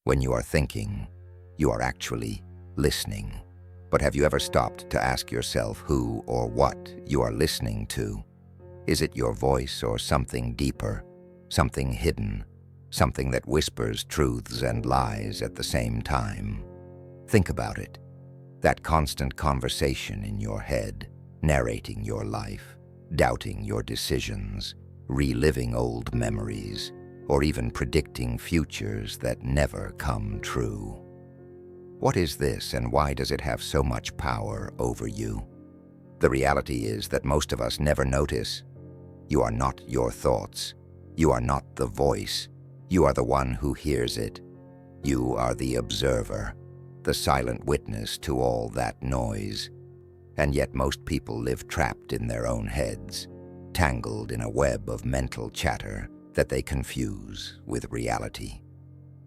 When you are thinking, you are actually listening. But have you ever stopped to ask yourself who or what you are listening to? Is it your voice or something deeper, something hidden, something that whispers truths and lies at the same time? Think about it. That constant conversation in your head, narrating your life, doubting your decisions, reliving old memories, or even predicting futures that never come true. What is this, and why does it have so much power over you? The reality is that most of us never notice. You are not your thoughts. You are not the voice. You are the one who hears it. You are the observer, the silent witness to all that noise. And yet most people live trapped in their own heads, tangled in a web of mental chatter that they confuse with reality.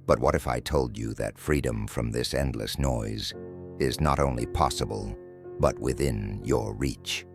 But what if I told you that freedom from this endless noise is not only possible, but within your reach?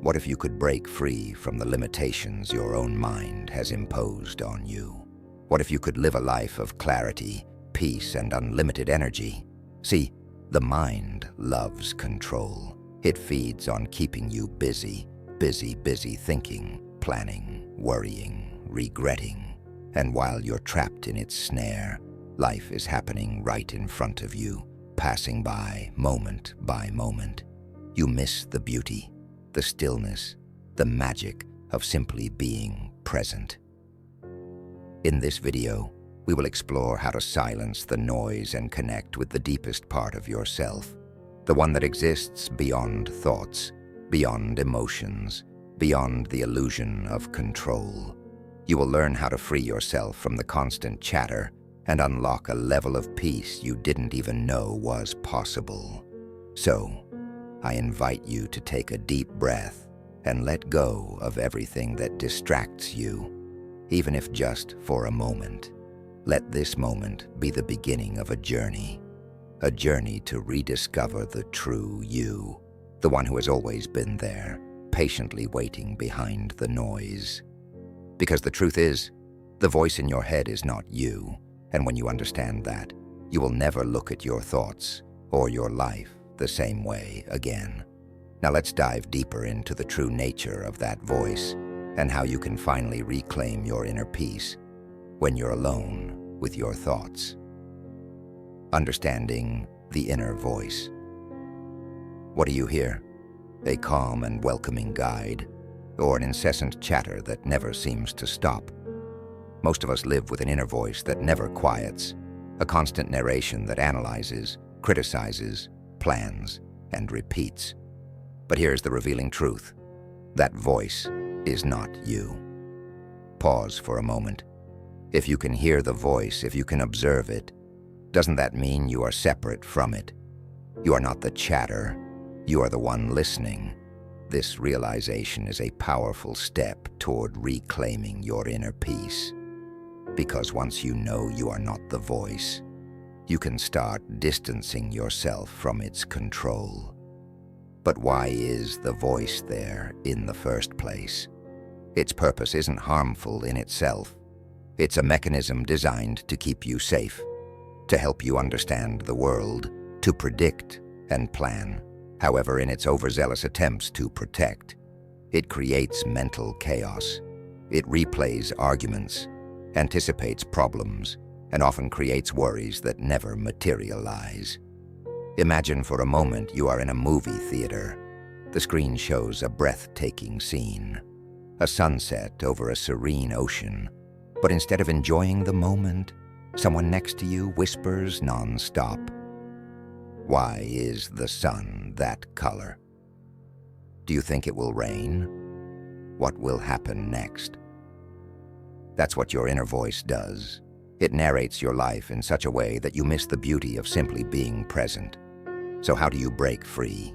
What if you could break free from the limitations your own mind has imposed on you? What if you could live a life of clarity, peace, and unlimited energy? See, the mind loves control. It feeds on keeping you busy thinking, planning, worrying, regretting. And while you're trapped in its snare, life is happening right in front of you, passing by moment. You miss the beauty, the stillness, the magic of simply being present. In this video, we will explore how to silence the noise and connect with the deepest part of yourself, the one that exists beyond thoughts, beyond emotions, beyond the illusion of control. You will learn how to free yourself from the constant chatter and unlock a level of peace you didn't even know was possible. So, I invite you to take a deep breath and let go of everything that distracts you, even if just for a moment. Let this moment be the beginning of a journey to rediscover the true you, the one who has always been there, patiently waiting behind the noise. Because the truth is, the voice in your head is not you, and when you understand that, you will never look at your thoughts or your life the same way again. Now let's dive deeper into the true nature of that voice and how you can finally reclaim your inner peace when you're alone with your thoughts. Understanding the inner voice. What do you hear? A calm and welcoming guide, or an incessant chatter that never seems to stop? Most of us live with an inner voice that never quiets, a constant narration that analyzes, criticizes, plans, and repeats. But here's the revealing truth. That voice is not you. Pause for a moment. If you can hear the voice, if you can observe it, doesn't that mean you are separate from it? You are not the chatter. You are the one listening. This realization is a powerful step toward reclaiming your inner peace. Because once you know you are not the voice, you can start distancing yourself from its control. But why is the voice there in the first place? Its purpose isn't harmful in itself. It's a mechanism designed to keep you safe, to help you understand the world, to predict and plan. However, in its overzealous attempts to protect, it creates mental chaos. It replays arguments, anticipates problems, and often creates worries that never materialize. Imagine for a moment you are in a movie theater. The screen shows a breathtaking scene, a sunset over a serene ocean. But instead of enjoying the moment, someone next to you whispers non-stop, "Why is the sun that color? Do you think it will rain? What will happen next?" That's what your inner voice does. It narrates your life in such a way that you miss the beauty of simply being present. So how do you break free?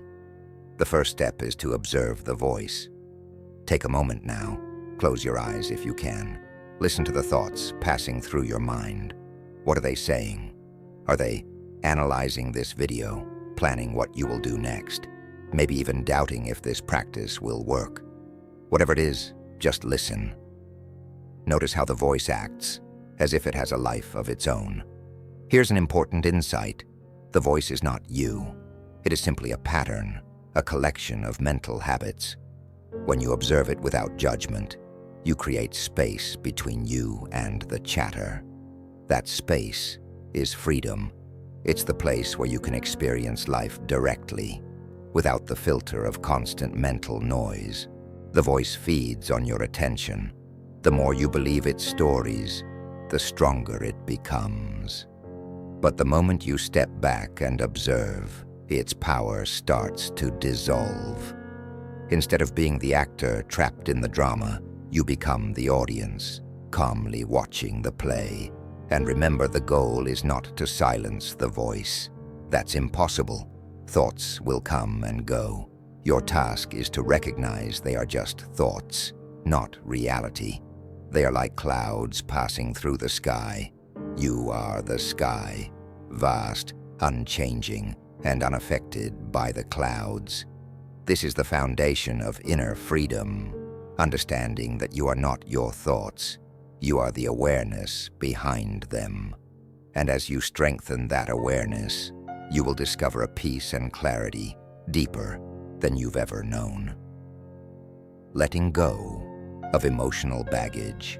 The first step is to observe the voice. Take a moment now. Close your eyes if you can. Listen to the thoughts passing through your mind. What are they saying? Are they analyzing this video, planning what you will do next, maybe even doubting if this practice will work? Whatever it is, just listen. Notice how the voice acts, as if it has a life of its own. Here's an important insight. The voice is not you. It is simply a pattern, a collection of mental habits. When you observe it without judgment, you create space between you and the chatter. That space is freedom. It's the place where you can experience life directly, without the filter of constant mental noise. The voice feeds on your attention. The more you believe its stories, the stronger it becomes. But the moment you step back and observe, its power starts to dissolve. Instead of being the actor trapped in the drama, you become the audience, calmly watching the play. And remember, the goal is not to silence the voice. That's impossible. Thoughts will come and go. Your task is to recognize they are just thoughts, not reality. They are like clouds passing through the sky. You are the sky, vast, unchanging, and unaffected by the clouds. This is the foundation of inner freedom, understanding that you are not your thoughts. You are the awareness behind them. And as you strengthen that awareness, you will discover a peace and clarity deeper than you've ever known. Letting go of emotional baggage.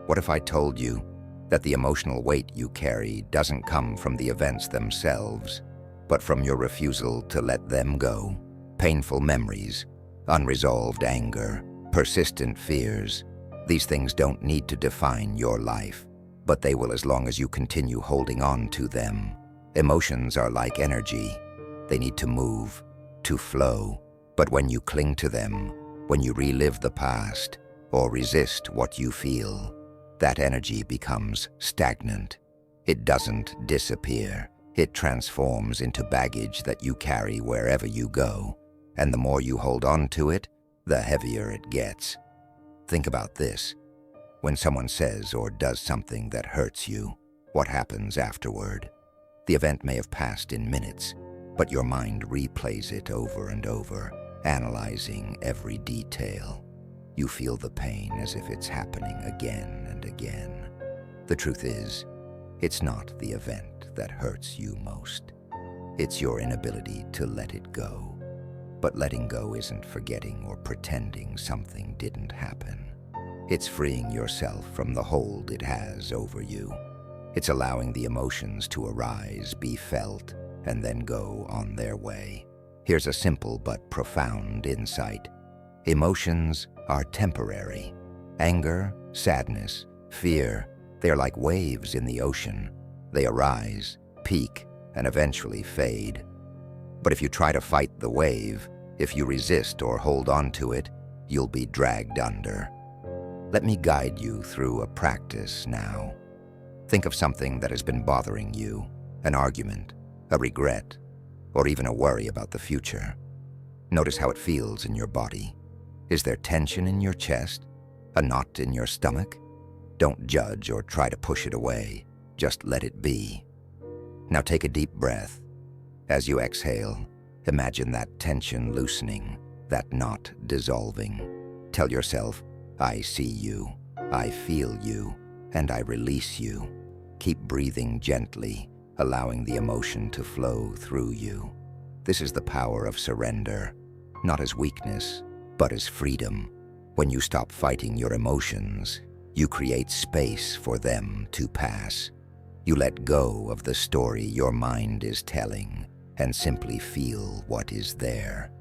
What if I told you that the emotional weight you carry doesn't come from the events themselves, but from your refusal to let them go? Painful memories, unresolved anger, persistent fears. These things don't need to define your life, but they will as long as you continue holding on to them. Emotions are like energy. They need to move, to flow. But when you cling to them, when you relive the past or resist what you feel, that energy becomes stagnant. It doesn't disappear. It transforms into baggage that you carry wherever you go. And the more you hold on to it, the heavier it gets. Think about this. When someone says or does something that hurts you, what happens afterward? The event may have passed in minutes, but your mind replays it over and over, analyzing every detail. You feel the pain as if it's happening again and again. The truth is, it's not the event that hurts you most. It's your inability to let it go. But letting go isn't forgetting or pretending something didn't happen. It's freeing yourself from the hold it has over you. It's allowing the emotions to arise, be felt, and then go on their way. Here's a simple but profound insight. Emotions are temporary. Anger, sadness, fear, they're like waves in the ocean. They arise, peak, and eventually fade. But if you try to fight the wave, if you resist or hold on to it, you'll be dragged under. Let me guide you through a practice now. Think of something that has been bothering you, an argument, a regret, or even a worry about the future. Notice how it feels in your body. Is there tension in your chest? A knot in your stomach? Don't judge or try to push it away. Just let it be. Now take a deep breath. As you exhale, imagine that tension loosening, that knot dissolving. Tell yourself, I see you, I feel you, and I release you. Keep breathing gently, allowing the emotion to flow through you. This is the power of surrender, not as weakness, but as freedom. When you stop fighting your emotions, you create space for them to pass. You let go of the story your mind is telling and simply feel what is there.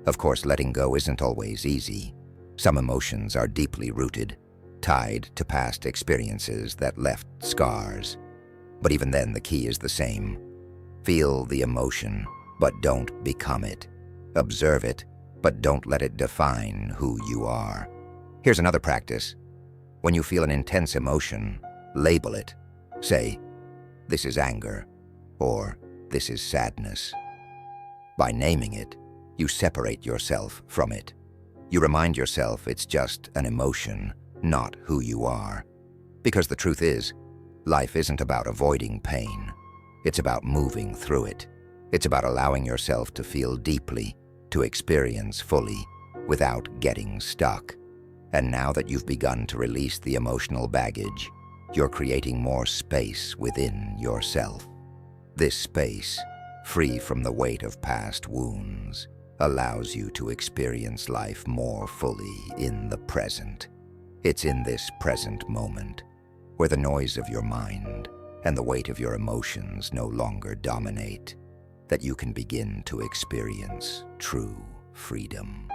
Of course, letting go isn't always easy. Some emotions are deeply rooted, tied to past experiences that left scars. But even then, the key is the same. Feel the emotion, but don't become it. Observe it, but don't let it define who you are. Here's another practice. When you feel an intense emotion, label it. Say, this is anger, or this is sadness. By naming it, you separate yourself from it. You remind yourself it's just an emotion, not who you are. Because the truth is, life isn't about avoiding pain. It's about moving through it. It's about allowing yourself to feel deeply, to experience fully, without getting stuck. And now that you've begun to release the emotional baggage, you're creating more space within yourself. This space, free from the weight of past wounds, allows you to experience life more fully in the present. It's in this present moment, where the noise of your mind and the weight of your emotions no longer dominate, that you can begin to experience true freedom.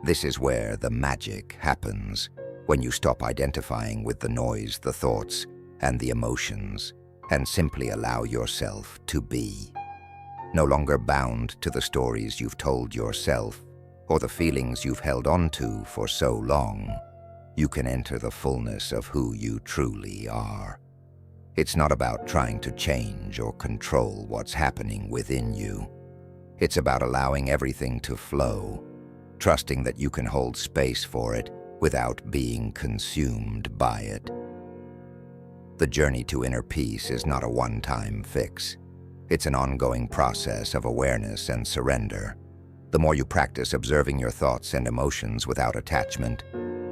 This is where the magic happens, when you stop identifying with the noise, the thoughts, and the emotions, and simply allow yourself to be. No longer bound to the stories you've told yourself or the feelings you've held on to for so long, you can enter the fullness of who you truly are. It's not about trying to change or control what's happening within you. It's about allowing everything to flow, trusting that you can hold space for it without being consumed by it. The journey to inner peace is not a one-time fix. It's an ongoing process of awareness and surrender. The more you practice observing your thoughts and emotions without attachment,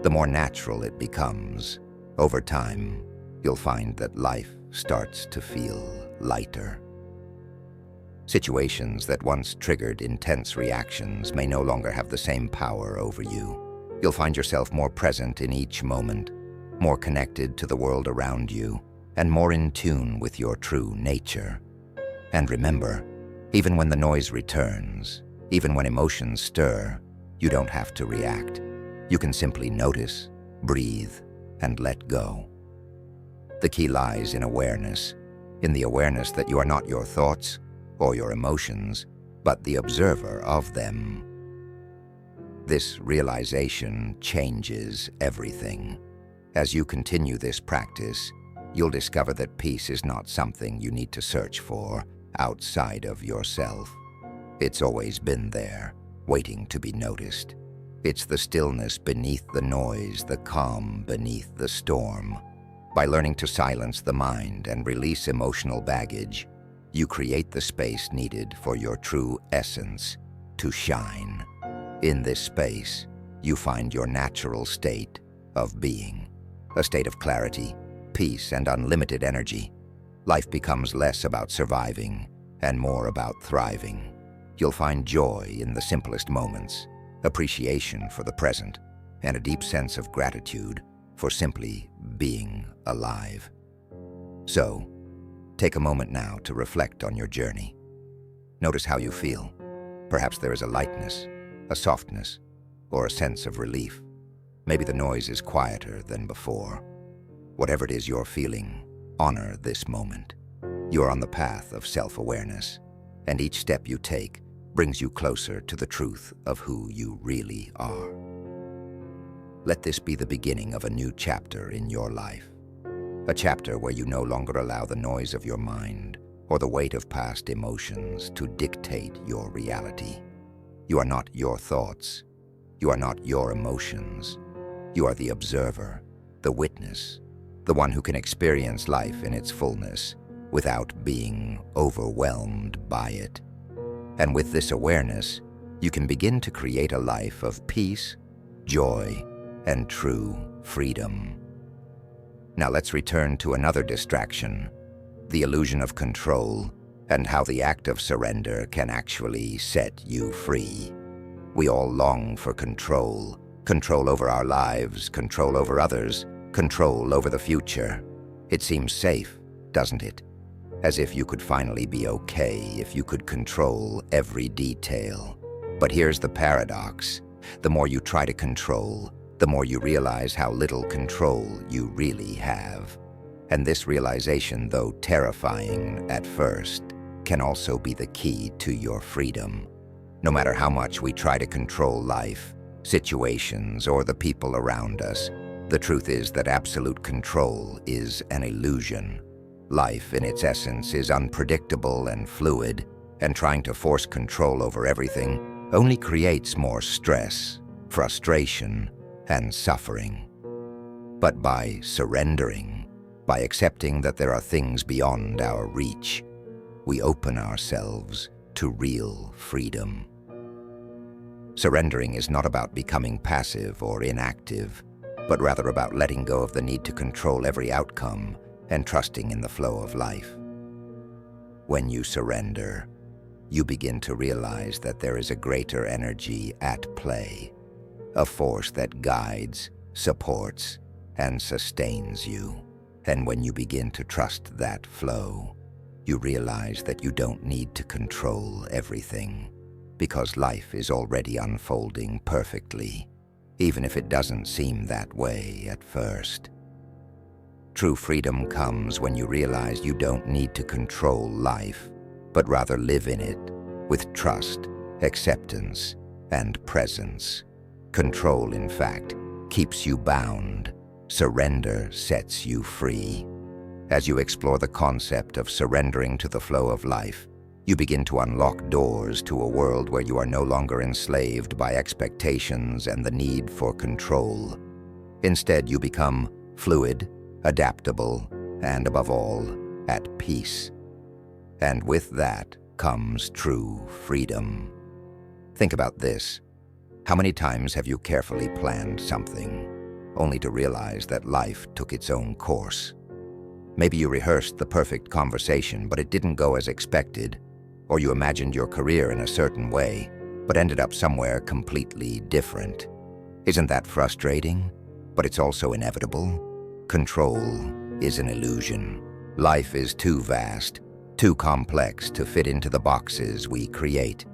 the more natural it becomes. Over time, you'll find that life starts to feel lighter. Situations that once triggered intense reactions may no longer have the same power over you. You'll find yourself more present in each moment, more connected to the world around you, and more in tune with your true nature. And remember, even when the noise returns, even when emotions stir, you don't have to react. You can simply notice, breathe, and let go. The key lies in awareness, in the awareness that you are not your thoughts or your emotions, but the observer of them. This realization changes everything. As you continue this practice, you'll discover that peace is not something you need to search for outside of yourself. It's always been there, waiting to be noticed. It's the stillness beneath the noise, the calm beneath the storm. By learning to silence the mind and release emotional baggage, you create the space needed for your true essence to shine. In this space, you find your natural state of being, a state of clarity, peace, and unlimited energy. Life becomes less about surviving and more about thriving. You'll find joy in the simplest moments, appreciation for the present, and a deep sense of gratitude for simply being alive. So, take a moment now to reflect on your journey. Notice how you feel. Perhaps there is a lightness, a softness, or a sense of relief. Maybe the noise is quieter than before. Whatever it is you're feeling, honor this moment. You're on the path of self-awareness, and each step you take brings you closer to the truth of who you really are. Let this be the beginning of a new chapter in your life. A chapter where you no longer allow the noise of your mind or the weight of past emotions to dictate your reality. You are not your thoughts. You are not your emotions. You are the observer, the witness, the one who can experience life in its fullness without being overwhelmed by it. And with this awareness, you can begin to create a life of peace, joy, and true freedom. Now let's return to another distraction, the illusion of control, and how the act of surrender can actually set you free. We all long for control, control over our lives, control over others, control over the future. It seems safe, doesn't it? As if you could finally be okay if you could control every detail. But here's the paradox. The more you try to control, the more you realize how little control you really have. And this realization, though terrifying at first, can also be the key to your freedom. No matter how much we try to control life, situations, or the people around us, the truth is that absolute control is an illusion. Life, in its essence, is unpredictable and fluid, and trying to force control over everything only creates more stress, frustration, and suffering. But by surrendering, by accepting that there are things beyond our reach, we open ourselves to real freedom. Surrendering is not about becoming passive or inactive. but rather about letting go of the need to control every outcome and trusting in the flow of life. When you surrender, you begin to realize that there is a greater energy at play, a force that guides, supports, and sustains you. And when you begin to trust that flow, you realize that you don't need to control everything, because life is already unfolding perfectly, even if it doesn't seem that way at first. True freedom comes when you realize you don't need to control life, but rather live in it with trust, acceptance, and presence. Control, in fact, keeps you bound. Surrender sets you free. As you explore the concept of surrendering to the flow of life, you begin to unlock doors to a world where you are no longer enslaved by expectations and the need for control. Instead, you become fluid, adaptable, and above all, at peace. And with that comes true freedom. Think about this. How many times have you carefully planned something, only to realize that life took its own course? Maybe you rehearsed the perfect conversation, but it didn't go as expected, or you imagined your career in a certain way, but ended up somewhere completely different. Isn't that frustrating? But it's also inevitable. Control is an illusion. Life is too vast, too complex to fit into the boxes we create.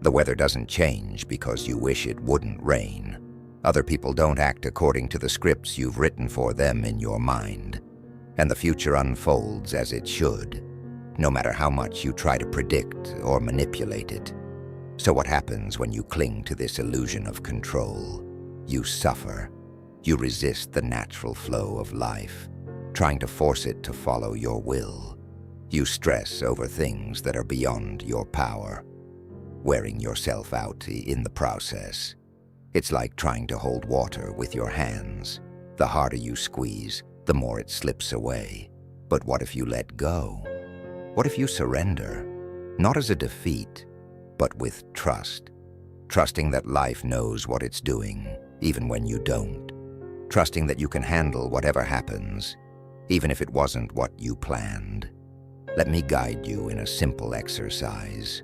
The weather doesn't change because you wish it wouldn't rain. Other people don't act according to the scripts you've written for them in your mind. And the future unfolds as it should, no matter how much you try to predict or manipulate it. So what happens when you cling to this illusion of control? You suffer. You resist the natural flow of life, trying to force it to follow your will. You stress over things that are beyond your power, wearing yourself out in the process. It's like trying to hold water with your hands. The harder you squeeze, the more it slips away. But what if you let go? What if you surrender? Not as a defeat, but with trust. Trusting that life knows what it's doing, even when you don't. Trusting that you can handle whatever happens, even if it wasn't what you planned. Let me guide you in a simple exercise.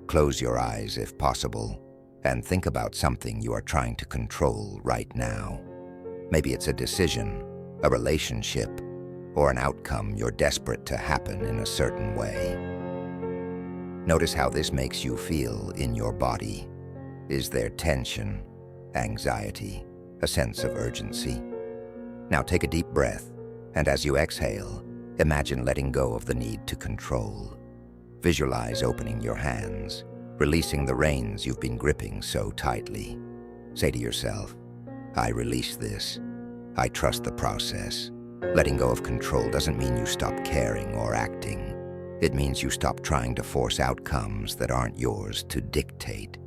Close your eyes if possible, and think about something you are trying to control right now. Maybe it's a decision, a relationship, or an outcome you're desperate to happen in a certain way. Notice how this makes you feel in your body. Is there tension, anxiety, a sense of urgency? Now take a deep breath, and as you exhale, imagine letting go of the need to control. Visualize opening your hands, releasing the reins you've been gripping so tightly. Say to yourself, I release this. I trust the process. Letting go of control doesn't mean you stop caring or acting. It means you stop trying to force outcomes that aren't yours to dictate.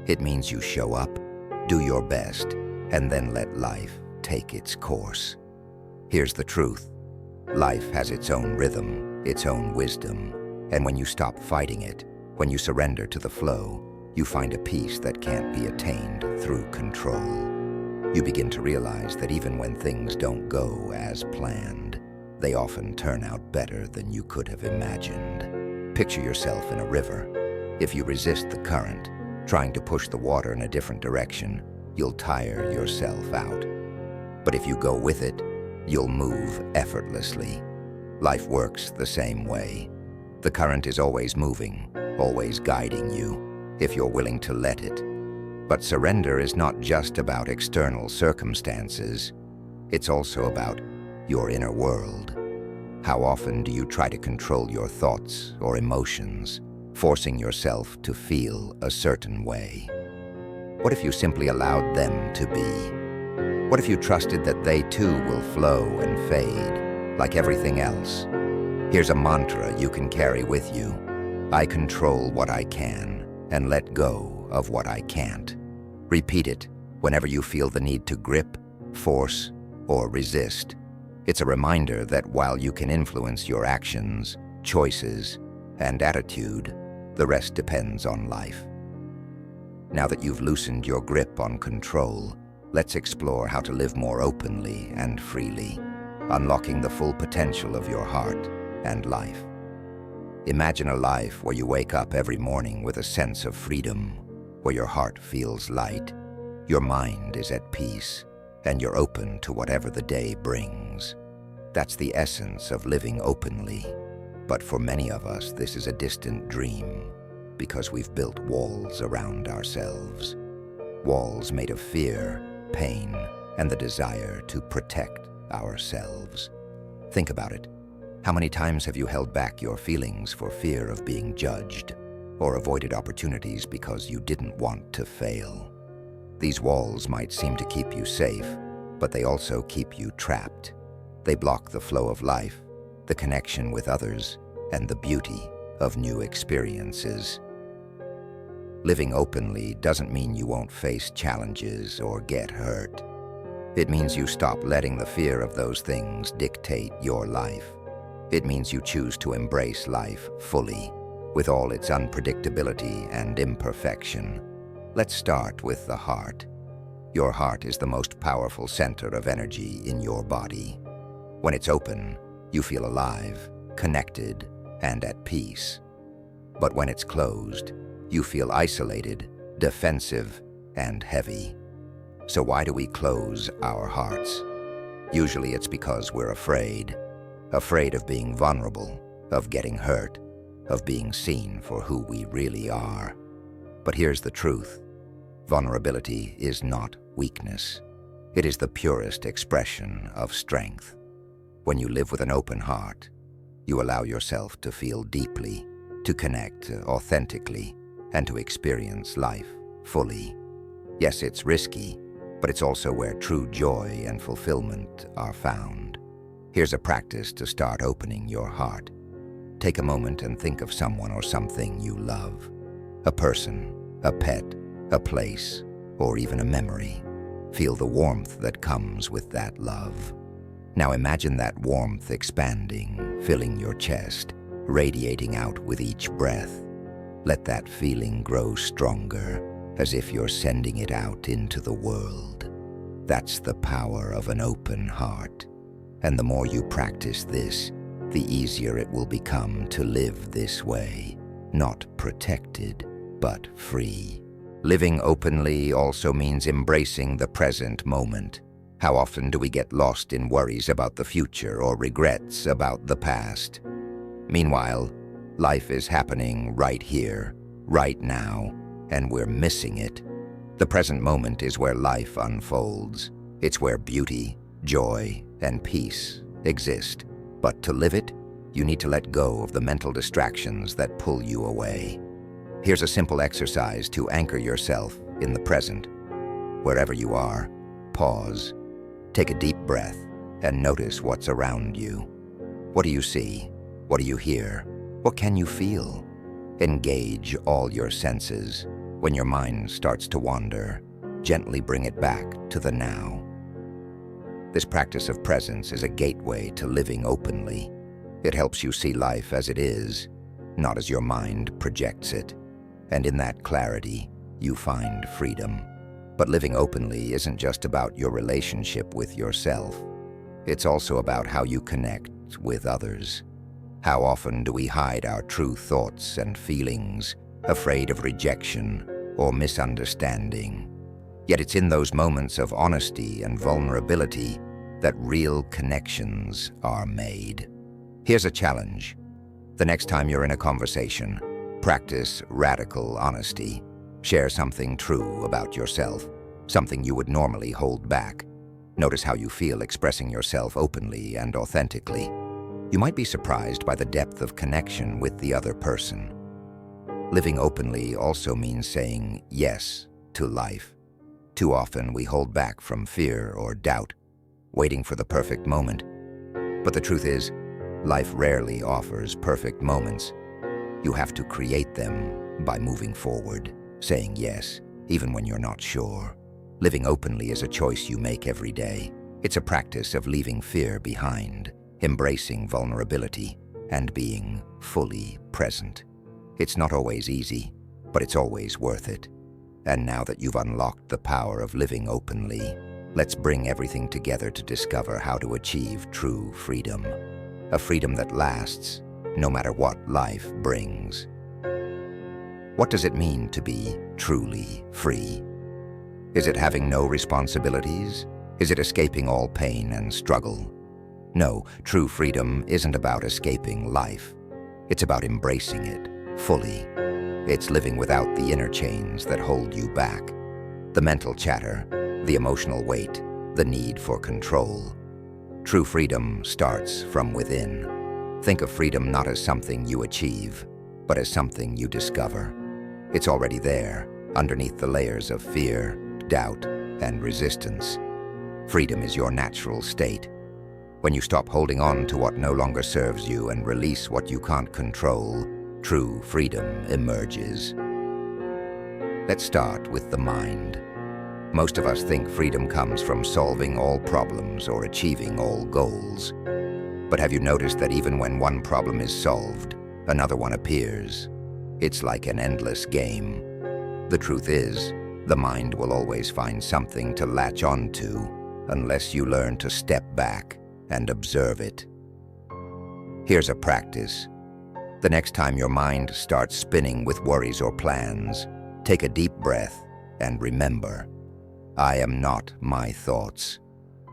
It means you show up, do your best, and then let life take its course. Here's the truth. Life has its own rhythm, its own wisdom, and when you stop fighting it, when you surrender to the flow, you find a peace that can't be attained through control. You begin to realize that even when things don't go as planned, they often turn out better than you could have imagined. Picture yourself in a river. If you resist the current, trying to push the water in a different direction, you'll tire yourself out. But if you go with it, you'll move effortlessly. Life works the same way. The current is always moving, always guiding you, if you're willing to let it. But surrender is not just about external circumstances. It's also about your inner world. How often do you try to control your thoughts or emotions, forcing yourself to feel a certain way? What if you simply allowed them to be? What if you trusted that they too will flow and fade, like everything else? Here's a mantra you can carry with you. I control what I can and let go of what I can't. Repeat it whenever you feel the need to grip, force, or resist. It's a reminder that while you can influence your actions, choices, and attitude, the rest depends on life. Now that you've loosened your grip on control, let's explore how to live more openly and freely, unlocking the full potential of your heart and life. Imagine a life where you wake up every morning with a sense of freedom, where your heart feels light, your mind is at peace, and you're open to whatever the day brings. That's the essence of living openly. But for many of us, this is a distant dream because we've built walls around ourselves. Walls made of fear, pain, and the desire to protect ourselves. Think about it. How many times have you held back your feelings for fear of being judged, or avoided opportunities because you didn't want to fail? These walls might seem to keep you safe, but they also keep you trapped. They block the flow of life, the connection with others, and the beauty of new experiences. Living openly doesn't mean you won't face challenges or get hurt. It means you stop letting the fear of those things dictate your life. It means you choose to embrace life fully, with all its unpredictability and imperfection. Let's start with the heart. Your heart is the most powerful center of energy in your body. When it's open, you feel alive, connected, and at peace. But when it's closed, you feel isolated, defensive, and heavy. So why do we close our hearts? Usually it's because we're afraid of being vulnerable, of getting hurt, of being seen for who we really are. But here's the truth. Vulnerability is not weakness. It is the purest expression of strength. When you live with an open heart, you allow yourself to feel deeply, to connect authentically, and to experience life fully. Yes, it's risky, but it's also where true joy and fulfillment are found. Here's a practice to start opening your heart. Take a moment and think of someone or something you love. A person, a pet, a place, or even a memory. Feel the warmth that comes with that love. Now imagine that warmth expanding, filling your chest, radiating out with each breath. Let that feeling grow stronger, as if you're sending it out into the world. That's the power of an open heart. And the more you practice this, the easier it will become to live this way, not protected, but free. Living openly also means embracing the present moment. How often do we get lost in worries about the future or regrets about the past? Meanwhile, life is happening right here, right now, and we're missing it. The present moment is where life unfolds. It's where beauty, joy, and peace exist. But to live it, you need to let go of the mental distractions that pull you away. Here's a simple exercise to anchor yourself in the present. Wherever you are, pause. Take a deep breath and notice what's around you. What do you see? What do you hear? What can you feel? Engage all your senses. When your mind starts to wander, gently bring it back to the now. This practice of presence is a gateway to living openly. It helps you see life as it is, not as your mind projects it. And in that clarity, you find freedom. But living openly isn't just about your relationship with yourself. It's also about how you connect with others. How often do we hide our true thoughts and feelings, afraid of rejection or misunderstanding? Yet it's in those moments of honesty and vulnerability that real connections are made. Here's a challenge. The next time you're in a conversation, practice radical honesty. Share something true about yourself, something you would normally hold back. Notice how you feel expressing yourself openly and authentically. You might be surprised by the depth of connection with the other person. Living openly also means saying yes to life. Too often we hold back from fear or doubt, waiting for the perfect moment. But the truth is, life rarely offers perfect moments. You have to create them by moving forward, saying yes, even when you're not sure. Living openly is a choice you make every day. It's a practice of leaving fear behind, embracing vulnerability, and being fully present. It's not always easy, but it's always worth it. And now that you've unlocked the power of living openly, let's bring everything together to discover how to achieve true freedom. A freedom that lasts, no matter what life brings. What does it mean to be truly free? Is it having no responsibilities? Is it escaping all pain and struggle? No, true freedom isn't about escaping life. It's about embracing it fully. It's living without the inner chains that hold you back. The mental chatter, the emotional weight, the need for control. True freedom starts from within. Think of freedom not as something you achieve, but as something you discover. It's already there, underneath the layers of fear, doubt, and resistance. Freedom is your natural state. When you stop holding on to what no longer serves you and release what you can't control, true freedom emerges. Let's start with the mind. Most of us think freedom comes from solving all problems or achieving all goals. But have you noticed that even when one problem is solved, another one appears? It's like an endless game. The truth is, the mind will always find something to latch onto unless you learn to step back and observe it. Here's a practice. The next time your mind starts spinning with worries or plans, take a deep breath and remember, I am not my thoughts.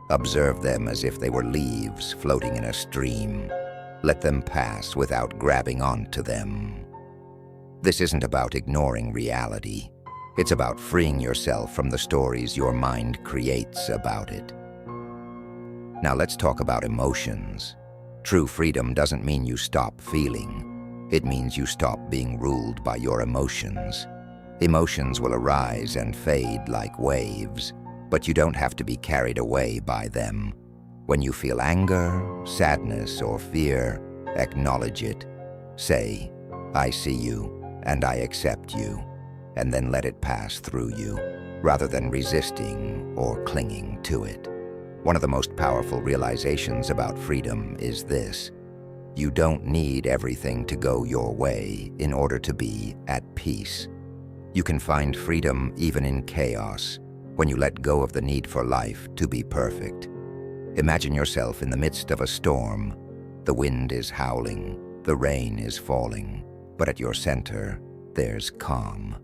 Observe them as if they were leaves floating in a stream. Let them pass without grabbing onto them. This isn't about ignoring reality. It's about freeing yourself from the stories your mind creates about it. Now let's talk about emotions. True freedom doesn't mean you stop feeling. It means you stop being ruled by your emotions. Emotions will arise and fade like waves, but you don't have to be carried away by them. When you feel anger, sadness, or fear, acknowledge it. Say, I see you and I accept you, and then let it pass through you, rather than resisting or clinging to it. One of the most powerful realizations about freedom is this: you don't need everything to go your way in order to be at peace. You can find freedom even in chaos, when you let go of the need for life to be perfect. Imagine yourself in the midst of a storm. The wind is howling, the rain is falling, but at your center, there's calm.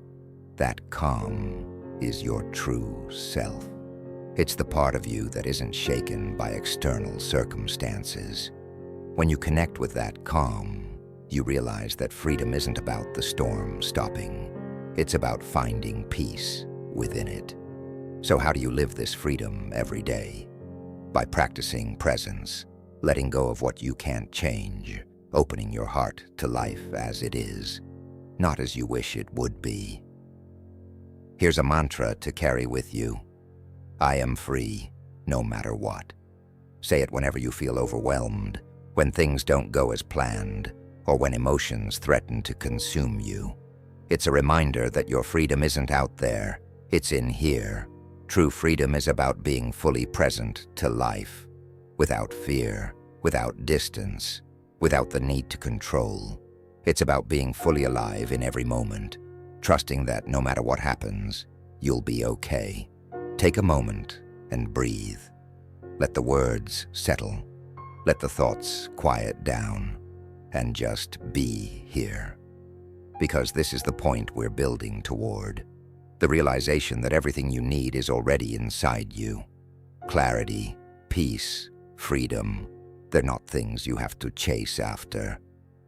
That calm is your true self. It's the part of you that isn't shaken by external circumstances. When you connect with that calm, you realize that freedom isn't about the storm stopping. It's about finding peace within it. So how do you live this freedom every day? By practicing presence, letting go of what you can't change, opening your heart to life as it is, not as you wish it would be. Here's a mantra to carry with you. I am free, no matter what. Say it whenever you feel overwhelmed, when things don't go as planned, or when emotions threaten to consume you. It's a reminder that your freedom isn't out there, it's in here. True freedom is about being fully present to life, without fear, without distance, without the need to control. It's about being fully alive in every moment, trusting that no matter what happens, you'll be okay. Take a moment and breathe. Let the words settle. Let the thoughts quiet down, and just be here. Because this is the point we're building toward. The realization that everything you need is already inside you. Clarity, peace, freedom. They're not things you have to chase after.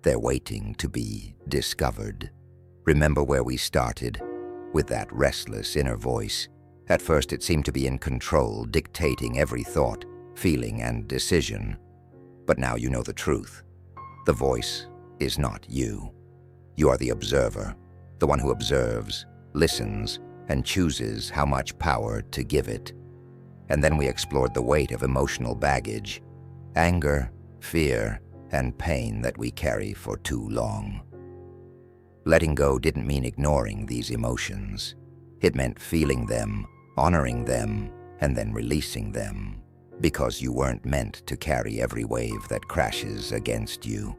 They're waiting to be discovered. Remember where we started? With that restless inner voice. At first it seemed to be in control, dictating every thought, feeling, and decision. But now you know the truth. The voice is not you. You are the observer, the one who observes, listens, and chooses how much power to give it. And then we explored the weight of emotional baggage, anger, fear, and pain that we carry for too long. Letting go didn't mean ignoring these emotions. It meant feeling them, honoring them, and then releasing them, because you weren't meant to carry every wave that crashes against you.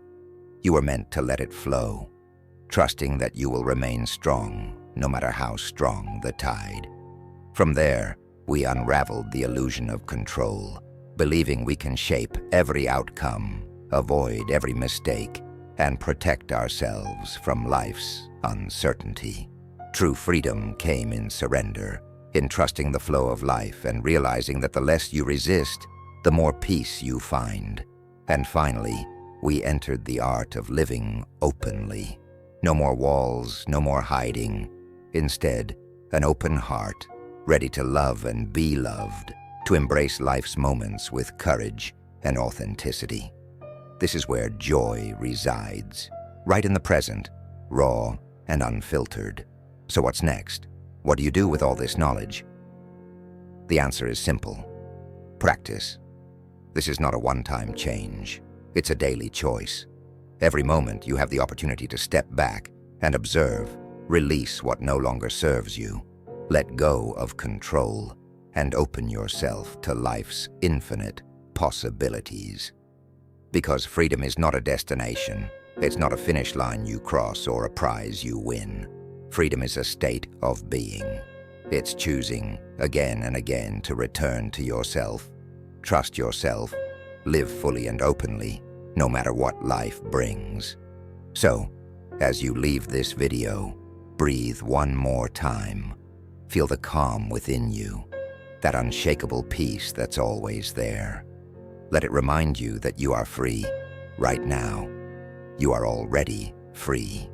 You were meant to let it flow, trusting that you will remain strong no matter how strong the tide. From there, we unraveled the illusion of control, believing we can shape every outcome, avoid every mistake, and protect ourselves from life's uncertainty. True freedom came in surrender, in trusting the flow of life and realizing that the less you resist, the more peace you find. And finally, we entered the art of living openly. No more walls, no more hiding. Instead, an open heart, ready to love and be loved, to embrace life's moments with courage and authenticity. This is where joy resides, right in the present, raw and unfiltered. So what's next? What do you do with all this knowledge? The answer is simple. Practice. This is not a one-time change. It's a daily choice. Every moment you have the opportunity to step back and observe, release what no longer serves you, let go of control, and open yourself to life's infinite possibilities. Because freedom is not a destination, it's not a finish line you cross or a prize you win. Freedom is a state of being. It's choosing again and again to return to yourself, trust yourself, live fully and openly, no matter what life brings. So, as you leave this video, breathe one more time. Feel the calm within you, that unshakable peace that's always there. Let it remind you that you are free right now. You are already free.